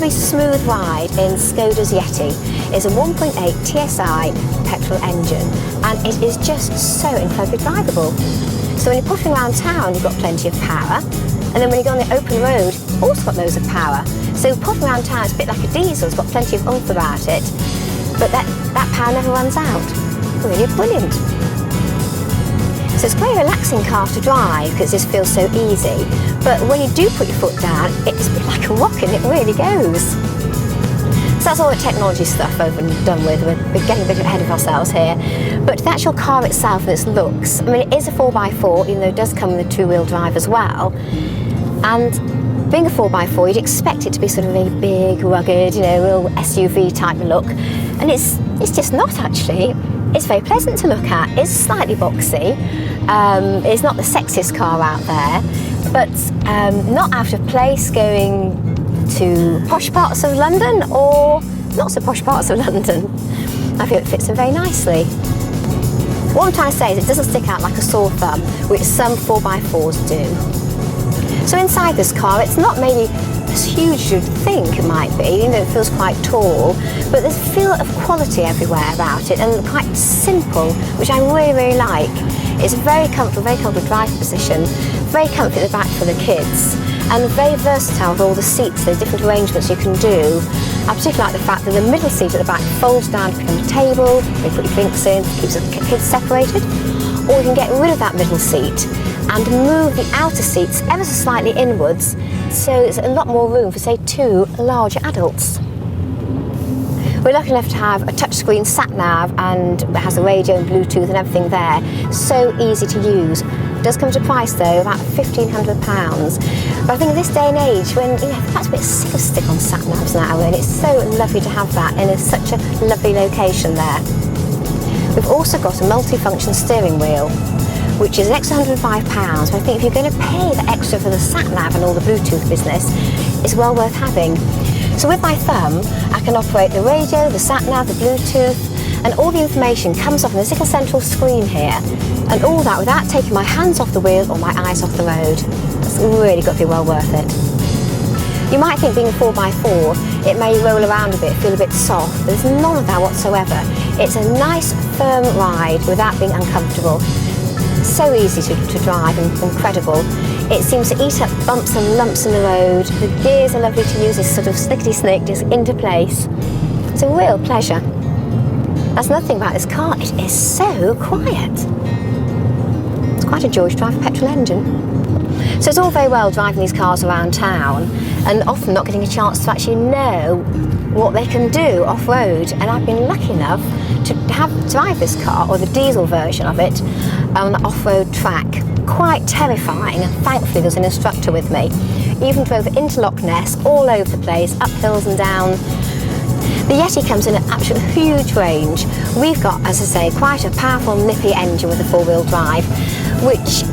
incredibly smooth ride in Skoda's Yeti. It's a 1.8 TSI petrol engine, and it is just so incredibly drivable. So when you're pushing around town, you've got plenty of power, and then when you go on the open road, also got loads of power. So pushing around town is a bit like a diesel, it's got plenty of oomph about it, but that power never runs out. Really brilliant. So it's a very relaxing car to drive because this feels so easy, but when you do put your foot down, it's a bit like a rocket, it really goes. So that's all the technology stuff over and done with. We're getting a bit ahead of ourselves here. But the actual car itself and its looks, I mean, it is a 4x4, even though it does come with a two-wheel drive as well. And being a 4x4, you'd expect it to be sort of a big, rugged, real SUV type look. And it's just not actually. It's very pleasant to look at. It's slightly boxy. It's not the sexiest car out there, but not out of place going to posh parts of London or not so posh parts of London. I feel it fits in very nicely. What I'm trying to say is it doesn't stick out like a sore thumb, which some 4x4s do. So inside this car, it's not maybe as huge as you'd think it might be, it feels quite tall, but there's a feel of quality everywhere about it and quite simple, which I really, really like. It's very comfortable driving position, very comfy at the back for the kids, and very versatile with all the seats, the different arrangements you can do. I particularly like the fact that the middle seat at the back folds down to become a table, you put your drinks in, keeps the kids separated, or you can get rid of that middle seat and move the outer seats ever so slightly inwards, so there's a lot more room for, say, two larger adults. We're lucky enough to have a touchscreen sat-nav, and it has a radio and Bluetooth and everything there. So easy to use. It does come at a price though, about £1,500. But I think in this day and age, when perhaps a bit sick of stick-on sat-navs now, and it's so lovely to have that, and it's such a lovely location there. We've also got a multi-function steering wheel, which is an extra £105, but I think if you're going to pay the extra for the sat-nav and all the Bluetooth business, it's well worth having. So with my thumb, I can operate the radio, the sat-nav, the Bluetooth, and all the information comes off on this little central screen here, and all that without taking my hands off the wheel or my eyes off the road. It's really got to be well worth it. You might think being a 4x4, it may roll around a bit, feel a bit soft. There's none of that whatsoever. It's a nice, firm ride without being uncomfortable. So easy to drive and incredible. It seems to eat up bumps and lumps in the road. The gears are lovely to use, this sort of slickety-snick, just into place. It's a real pleasure. That's another thing about this car, it is so quiet. It's quite a joy to drive a petrol engine. So it's all very well driving these cars around town and often not getting a chance to actually know what they can do off-road, and I've been lucky enough to drive this car, or the diesel version of it, on an off-road track. Quite terrifying, and thankfully there's an instructor with me. Even drove into Loch Ness, all over the place, up hills and down. The Yeti comes in an absolute huge range. We've got, as I say, quite a powerful nippy engine with a four-wheel drive, which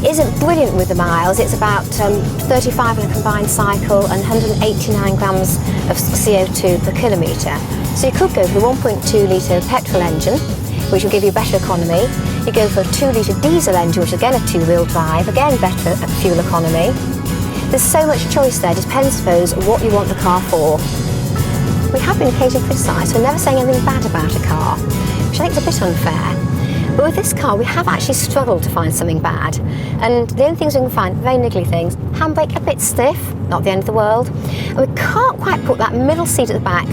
isn't brilliant with the miles. It's about 35 on a combined cycle and 189 grams of CO2 per kilometre. So you could go for the 1.2 litre petrol engine, which will give you better economy. You go for a 2 litre diesel engine, which is again a two-wheel drive, again better at fuel economy. There's so much choice there, depends, I suppose, what you want the car for. We have been occasionally criticised for never saying anything bad about a car, which I think is a bit unfair. But with this car, we have actually struggled to find something bad. And the only things we can find, very niggly things, handbrake a bit stiff, not the end of the world. And we can't quite put that middle seat at the back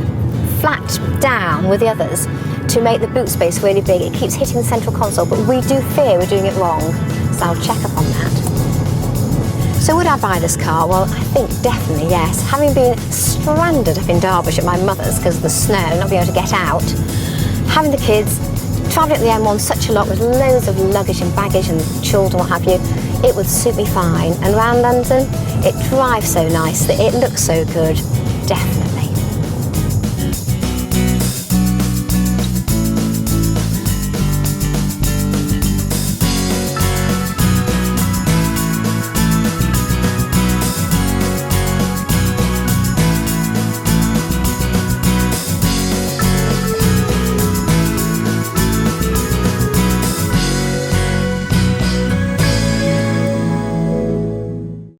flat down with the others to make the boot space really big. It keeps hitting the central console, but we do fear we're doing it wrong. So I'll check up on that. So would I buy this car? Well, I think definitely yes. Having been stranded up in Derbyshire at my mother's because of the snow, not being able to get out, having the kids, travelling up the M1 such a lot with loads of luggage and baggage and children, what have you, it would suit me fine. And around London, it drives so nicely, it looks so good, definitely.